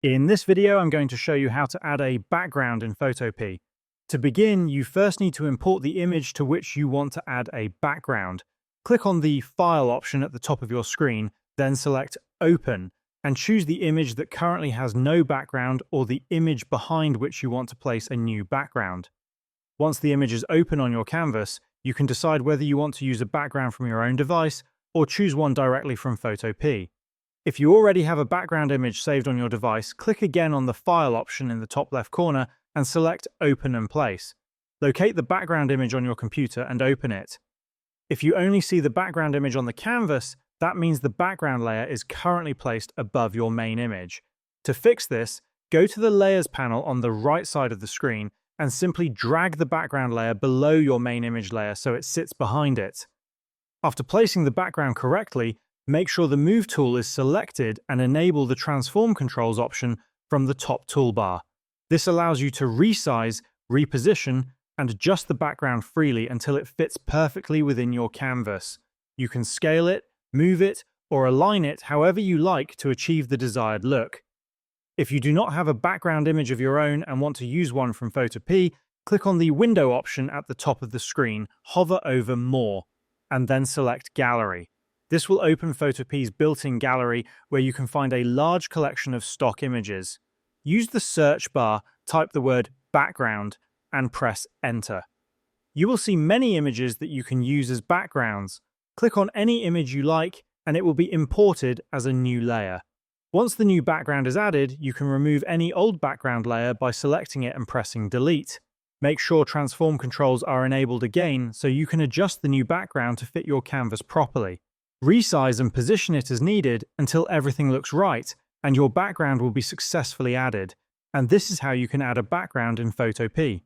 In this video, I'm going to show you how to add a background in Photopea. To begin, you first need to import the image to which you want to add a background. Click on the File option at the top of your screen, then select Open, and choose the image that currently has no background or the image behind which you want to place a new background. Once the image is open on your canvas, you can decide whether you want to use a background from your own device or choose one directly from Photopea. If you already have a background image saved on your device, click again on the File option in the top left corner and select Open and Place. Locate the background image on your computer and open it. If you only see the background image on the canvas, that means the background layer is currently placed above your main image. To fix this, go to the Layers panel on the right side of the screen and simply drag the background layer below your main image layer so it sits behind it. After placing the background correctly, make sure the Move tool is selected and enable the Transform Controls option from the top toolbar. This allows you to resize, reposition, and adjust the background freely until it fits perfectly within your canvas. You can scale it, move it, or align it however you like to achieve the desired look. If you do not have a background image of your own and want to use one from Photopea, click on the Window option at the top of the screen, hover over More, and then select Gallery. This will open Photopea's built-in gallery where you can find a large collection of stock images. Use the search bar, type the word background, and press Enter. You will see many images that you can use as backgrounds. Click on any image you like and it will be imported as a new layer. Once the new background is added, you can remove any old background layer by selecting it and pressing Delete. Make sure Transform Controls are enabled again so you can adjust the new background to fit your canvas properly. Resize and position it as needed until everything looks right, and your background will be successfully added. And this is how you can add a background in Photopea.